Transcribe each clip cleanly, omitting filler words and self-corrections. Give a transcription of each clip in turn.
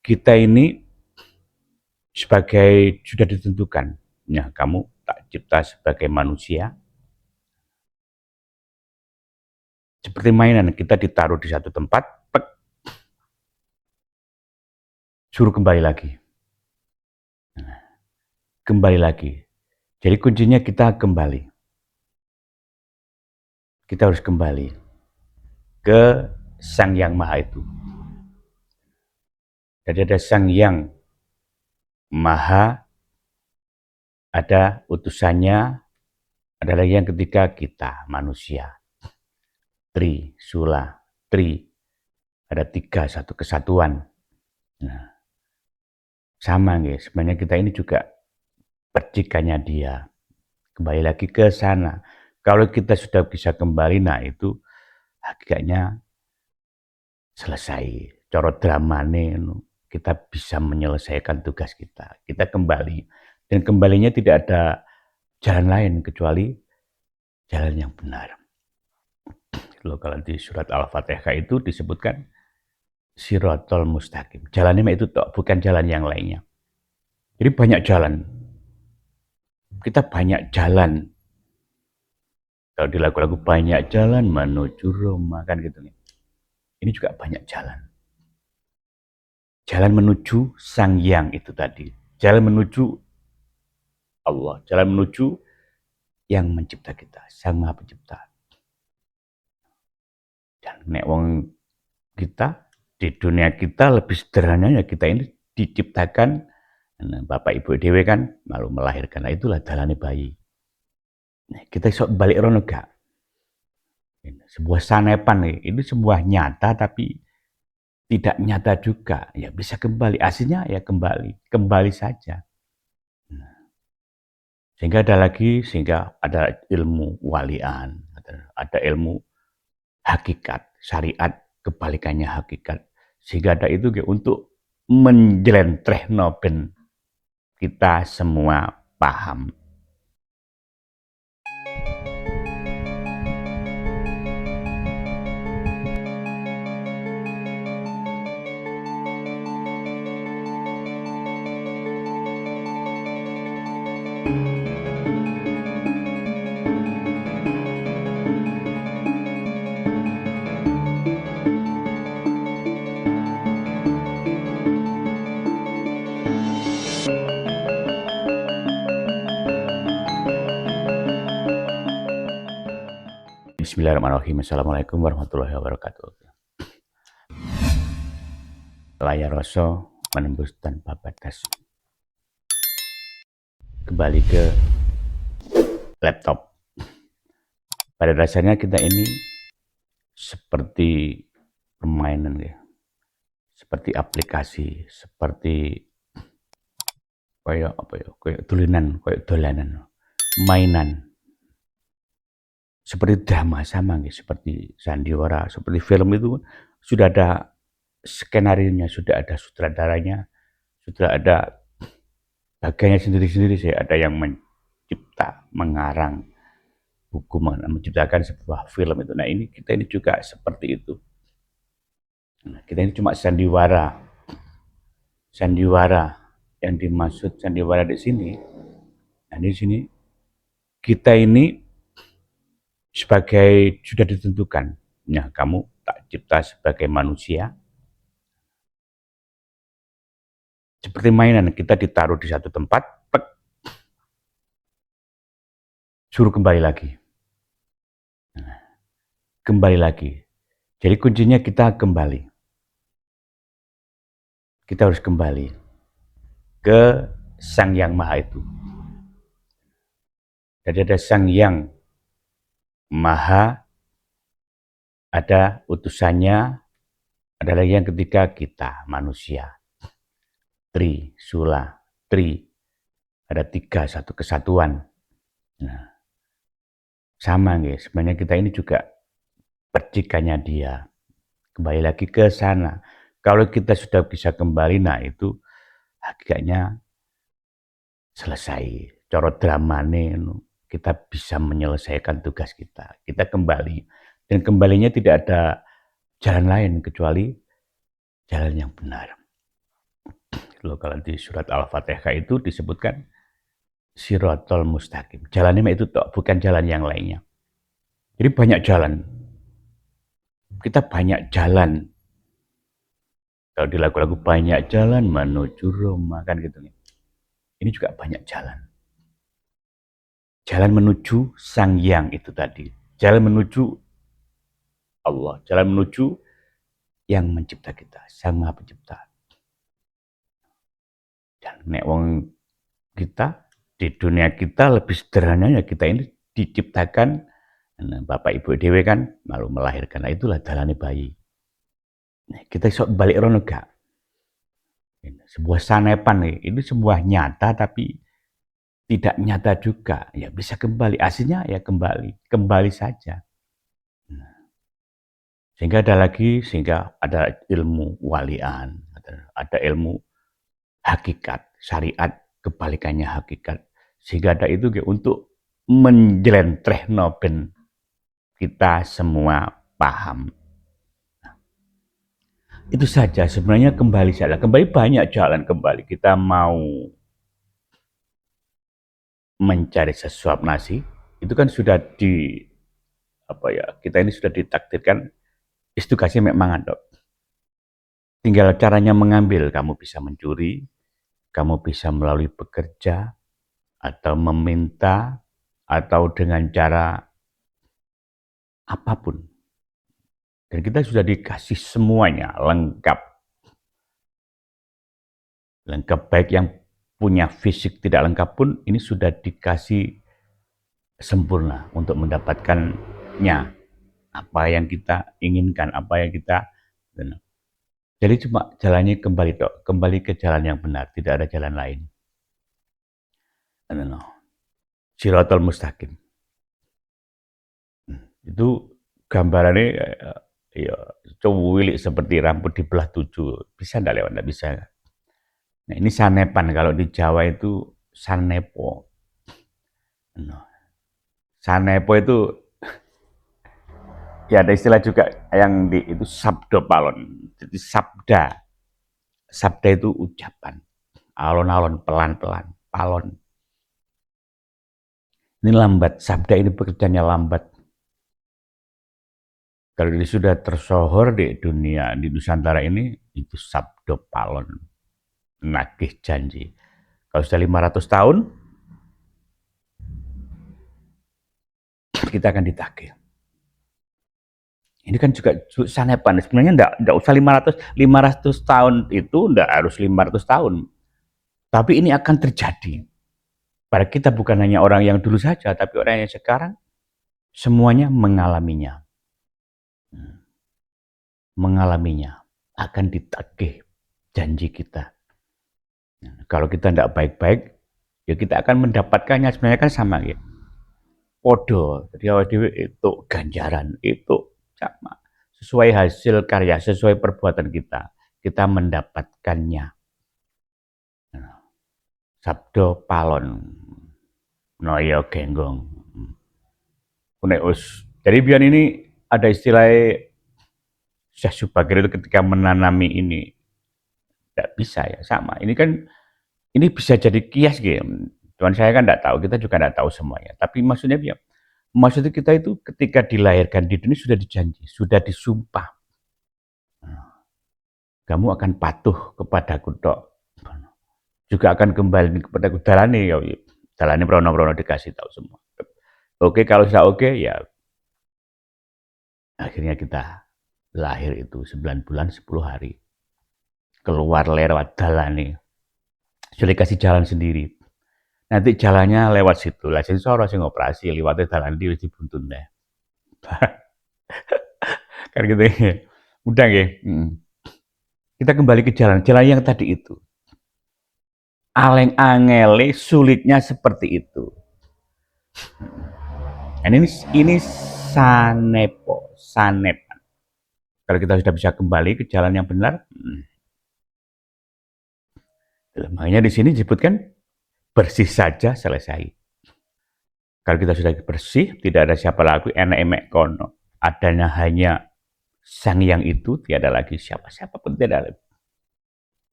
kita ini sebagai sudah ditentukan, ya kamu tak cipta sebagai manusia, seperti mainan kita ditaruh di satu tempat, pek, suruh kembali lagi, kembali lagi. Jadi kuncinya kita kembali, kita harus kembali ke Sang Yang Maha itu. Jadi ada Sang Yang Maha, ada utusannya, ada lagi yang ketiga kita manusia. Tri, Sula, Tri, ada tiga, satu kesatuan. Nah, sama nih, sebenarnya kita ini juga percikannya dia. Kembali lagi ke sana. Kalau kita sudah bisa kembali, nah itu hakikatnya selesai. Coro dramane kita bisa menyelesaikan tugas kita. Kita kembali. Dan kembalinya tidak ada jalan lain kecuali jalan yang benar. Loh, kalau di surat Al-Fatihah itu disebutkan Sirotol Mustaqim. Jalannya itu bukan jalan yang lainnya. Jadi banyak jalan. Kita banyak jalan. Kalau di lagu-lagu banyak jalan menuju Roma kan gitu nih. Ini juga banyak jalan. Jalan menuju Sang Yang itu tadi. Jalan menuju Allah. Jalan menuju yang mencipta kita. Sang Maha Pencipta. Dan nek wong kita di dunia kita lebih sederhananya kita ini diciptakan Bapak Ibu dewe kan malu melahirkan. Nah, itulah dalane bayi. Nah, kita sok balik rono gak? Sebuah sanepan ini sebuah nyata tapi tidak nyata juga. Ya bisa kembali. Aslinya ya kembali saja. Nah, sehingga ada ilmu walian, ada ilmu hakikat, syariat kebalikannya hakikat. Sehingga ada itu untuk menjelentrehno ben kita semua paham. Bismillahirrahmanirrahim. Assalamualaikum warahmatullahi wabarakatuh. Layar rasa menembus tanpa batas. Kembali ke laptop. Pada dasarnya kita ini seperti permainan ya. Seperti aplikasi, seperti kayak dolanan, mainan. Seperti drama sama nih, seperti sandiwara, seperti film itu sudah ada skenario-nya, sudah ada sutradaranya, sudah ada bagiannya sendiri-sendiri sih. Ada yang mencipta, mengarang buku, menciptakan sebuah film itu. Nah ini kita ini juga seperti itu. Nah, kita ini cuma sandiwara. Sandiwara yang dimaksud sandiwara di sini. Nah di sini kita ini sebagai sudah ditentukan, ya kamu tak cipta sebagai manusia, seperti mainan kita ditaruh di satu tempat, pek, suruh kembali lagi, kembali lagi. Jadi kuncinya kita kembali, kita harus kembali ke Sang Yang Maha itu. Jadi ada Sang Yang Maha, ada utusannya, ada lagi yang ketiga kita manusia. Tri, Sula, Tri, ada tiga, satu kesatuan. Nah, sama nih, sebenarnya kita ini juga percikannya dia. Kembali lagi ke sana. Kalau kita sudah bisa kembali, nah itu hakikatnya selesai. Coro dramane kita bisa menyelesaikan tugas kita. Kita kembali. Dan kembalinya tidak ada jalan lain kecuali jalan yang benar. Loh, kalau di surat Al-Fatihah itu disebutkan Sirotol Mustaqim. Jalannya itu tok, bukan jalan yang lainnya. Jadi banyak jalan. Kita banyak jalan. Kalau di lagu-lagu banyak jalan menuju Roma kan gitu. Ini juga banyak jalan. Jalan menuju Sang Yang itu tadi. Jalan menuju Allah. Jalan menuju yang mencipta kita. Sang Maha Pencipta. Dan nek wong kita di dunia kita lebih sederhananya kita ini diciptakan Bapak Ibu Dewe kan malu melahirkan. Nah, itulah jalannya bayi. Nah, kita sok balik rono gak? Sebuah sanepan nih, ini sebuah nyata tapi tidak nyata juga. Ya bisa kembali, aslinya ya kembali saja. Nah, sehingga ada ilmu walian, ada ilmu hakikat, syariat kebalikannya hakikat. Sehingga ada itu untuk menjelentrehno ben kita semua paham. Itu saja sebenarnya kembali saja. Kembali banyak jalan kembali. Kita mau mencari sesuap nasi, itu kan sudah kita ini sudah ditakdirkan istugasi memang ada. Tinggal caranya mengambil, kamu bisa mencuri, kamu bisa melalui bekerja, atau meminta, atau dengan cara apapun. Dan kita sudah dikasih semuanya, lengkap. Lengkap baik yang punya fisik tidak lengkap pun, ini sudah dikasih sempurna untuk mendapatkannya. Apa yang kita inginkan, apa yang kita... Jadi cuma jalannya kembali ke jalan yang benar, tidak ada jalan lain. Sirotol Mustaqim. Itu gambarannya ya cuwilik seperti rambut dibelah 7. Bisa enggak lewat? Enggak bisa. Nah, ini sanepan, kalau di Jawa itu sanepo. Sanepo itu ya ada istilah juga yang itu sabdo palon. Jadi sabda itu ucapan. Alon-alon, pelan-pelan, palon. Ini lambat, sabda ini pekerjaannya lambat. Kalau ini sudah tersohor di dunia, di Nusantara ini, itu sabdo palon. Nagih janji. Kalau sudah 500 tahun, kita akan ditagih. Ini kan juga sanepan. Sebenarnya enggak usah 500 tahun itu, enggak harus 500 tahun. Tapi ini akan terjadi. Pada kita bukan hanya orang yang dulu saja, tapi orang yang sekarang, semuanya mengalaminya. Mengalaminya. Akan ditagih janji kita. Kalau kita tidak baik-baik, ya kita akan mendapatkannya. Sebenarnya kan sama ya. Podo, jadi awal dewi itu ganjaran, itu sama. Sesuai hasil karya, sesuai perbuatan kita mendapatkannya. Sabdo palon, noyo genggong. Jadi biar ini ada istilah Syekh Subagir itu ketika menanami ini, tidak bisa ya, sama. Ini kan, ini bisa jadi kias gitu. Tuhan saya kan tidak tahu, kita juga tidak tahu semuanya. Tapi maksudnya kita itu ketika dilahirkan di dunia sudah dijanji, sudah disumpah. Kamu akan patuh kepadaku tok. Juga akan kembali kepadaku. Jalani prono-prono dikasih tahu semua. Oke, kalau sudah oke, ya akhirnya kita lahir itu 9 bulan 10 hari. Keluar lewat jalani. Sudah dikasih jalan sendiri. Nanti jalannya lewat situ. Lah sing soro sing operasi liwate dalan iki wis dibuntun deh. Kan gitu ya. Udah nggih. Kita kembali ke jalan yang tadi itu. Aleng-angele sulitnya seperti itu. Dan ini sanepan. Kalau kita sudah bisa kembali ke jalan yang benar, makanya di sini disebutkan bersih saja selesai. Kalau kita sudah bersih, tidak ada siapa lagi, enek-emek kono. Adanya hanya Sang Yang itu, tiada lagi siapa-siapa pun tidak ada.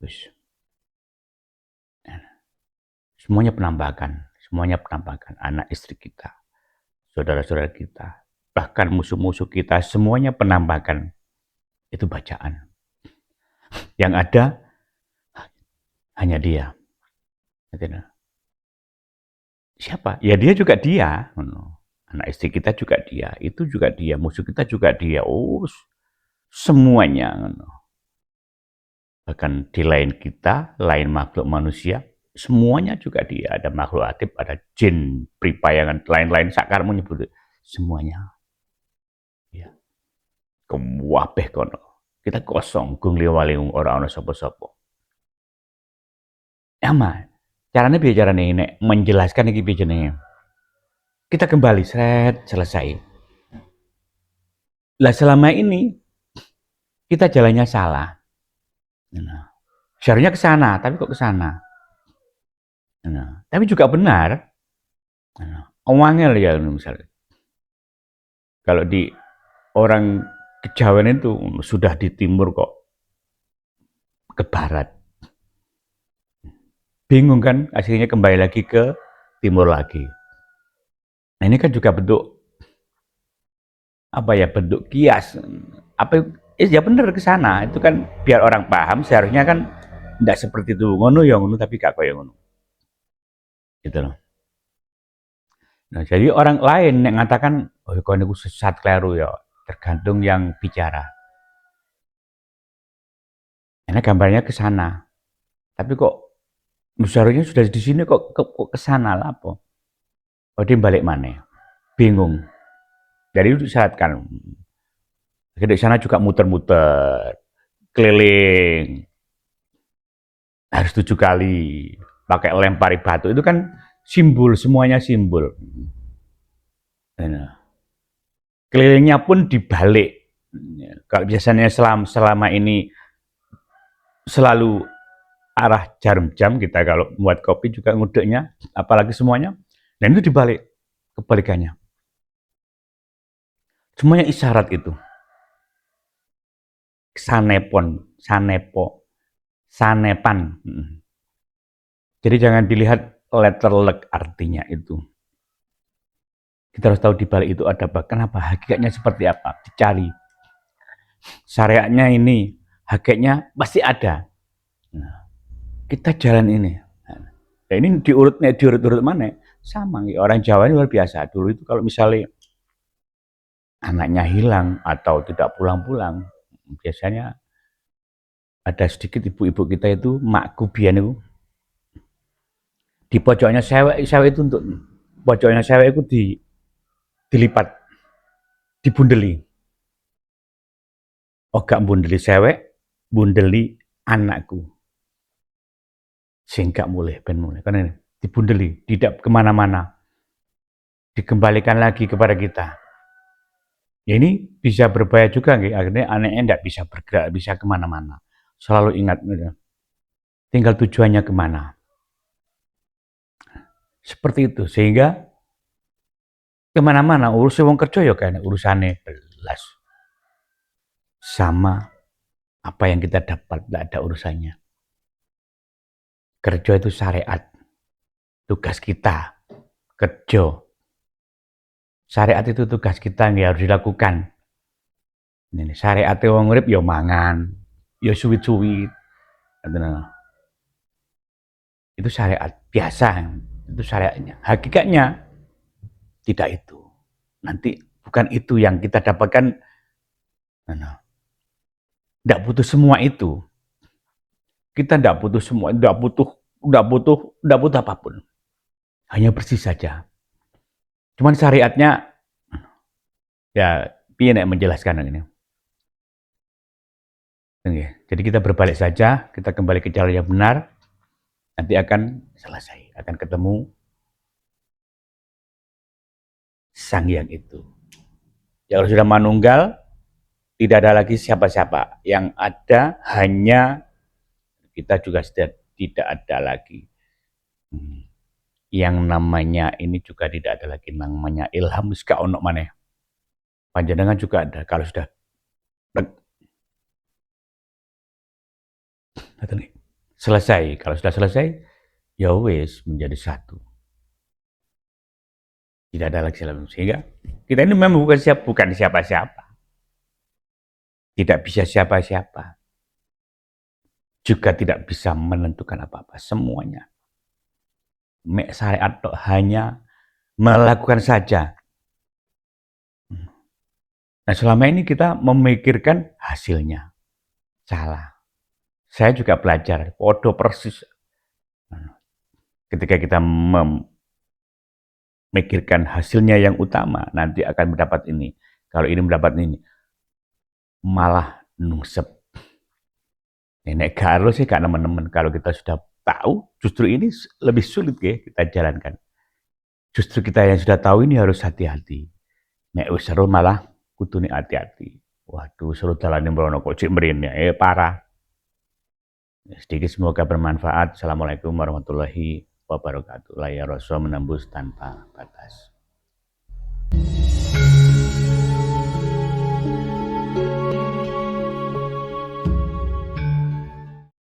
Terus Semuanya penampakan. Semuanya penampakan. Anak istri kita, saudara-saudara kita, bahkan musuh-musuh kita, semuanya penampakan. Itu bacaan. Yang ada hanya dia. Siapa? Ya dia juga dia. Anak istri kita juga dia. Itu juga dia. Musuh kita juga dia. Oh, semuanya. Bahkan di lain kita, lain makhluk manusia, semuanya juga dia. Ada makhluk atib, ada jin, pripayangan, lain-lain. Sakar menyebut semuanya. Ya. Kewabeh kono. Kita kosong, gung liwaliung orang-orang sopo-sopo. Ama, caranya biar caranya ini, menjelaskan ini biar kita kembali, selesai. Lah selama ini, kita jalannya salah. Nah, seharusnya ke sana, tapi kok ke sana? Nah, tapi juga benar. Nah, wangel ya misalnya. Kalau di orang kejawen itu sudah di timur kok ke barat. Bingung kan? Akhirnya kembali lagi ke timur lagi. Nah, ini kan juga bentuk apa ya? Bentuk kias. Apa ya benar ke sana. Itu kan biar orang paham seharusnya kan tidak seperti itu. Ngono ya ngono tapi gak koyo ngono. Gitu loh. Nah, jadi orang lain yang mengatakan, oh kau ini sesat keliru ya, tergantung yang bicara. Karena gambarnya ke sana. Tapi kok seharusnya sudah di sini kok ke sana lah apa? Oh dia balik mana? Bingung. Jadi itu disyaratkan. Di sana juga muter-muter, keliling, harus 7 kali, pakai lempari batu. Itu kan simbol, semuanya simbol. Nah, kelilingnya pun dibalik. Kalau biasanya selama ini selalu arah jarum jam kita kalau buat kopi juga ngudeknya, apalagi semuanya. Dan itu dibalik, kebalikannya. Semuanya isyarat itu. Sanepon, sanepo, sanepan. Jadi jangan dilihat letter luck artinya itu. Kita harus tahu di balik itu ada apa. Kenapa? Hakikatnya seperti apa? Dicari. Syariatnya ini, hakikatnya pasti ada. Nah, kita jalan ini. Nah, ini diurut mana? Sama. Orang Jawa ini luar biasa. Dulu itu kalau misalnya anaknya hilang atau tidak pulang-pulang, biasanya ada sedikit ibu-ibu kita itu, mak kubian itu, di pojoknya sewek itu untuk pojoknya sewek itu dilipat, dibundeli. Oh gak bundeli sewek, bundeli anakku. Sehingga mulai, karena dibundeli, tidak kemana-mana, dikembalikan lagi kepada kita. Ya ini bisa berbahaya juga, akhirnya anaknya tidak bisa bergerak, bisa kemana-mana. Selalu ingat, tinggal tujuannya kemana. Seperti itu, sehingga kemana-mana urusan wong kerja ya kan urusannya belas sama apa yang kita dapat, tidak ada urusannya. Kerja itu syariat, tugas kita kerja. Syariat itu tugas kita yang harus dilakukan. Ini syariat wong urip ya mangan, ya suwit-suwit. Itu syariat biasa, itu syariatnya. Hakikatnya tidak itu. Nanti bukan itu yang kita dapatkan. Tidak butuh semua itu. Kita tidak butuh semua, tidak butuh apapun. Hanya bersih saja. Cuman syariatnya, ya, piye nek menjelaskan ini. Jadi kita berbalik saja, kita kembali ke jalan yang benar, nanti akan selesai, akan ketemu Sang Hyang itu. Ya, kalau sudah manunggal, tidak ada lagi siapa-siapa. Yang ada hanya kita juga sudah tidak ada lagi. Yang namanya ini juga tidak ada lagi, namanya ilham ska ono maneh. Panjenengan juga ada. Kalau sudah selesai, kalau sudah selesai, ya wis menjadi satu. Tidak ada lagi salah. Sehingga kita ini memang bukan siapa-siapa. Tidak bisa siapa-siapa. Juga tidak bisa menentukan apa-apa. Semuanya. Mek syariat hanya melakukan saja. Nah, selama ini kita memikirkan hasilnya. Salah. Saya juga belajar. Podo persis. Ketika kita memikirkan hasilnya yang utama, nanti akan mendapat ini. Kalau ini mendapat ini, malah nungsep. Nenek Carlo sih gak teman-teman. Kalau kita sudah tahu, justru ini lebih sulit ya kita jalankan. Justru kita yang sudah tahu ini harus hati-hati. Nek wis seru malah kudune hati-hati. Waduh, seru dalane mrono kok cek mrene. Parah. Sedikit semoga bermanfaat. Assalamualaikum warahmatullahi wabarakatuh. Layar Rasul menembus tanpa batas.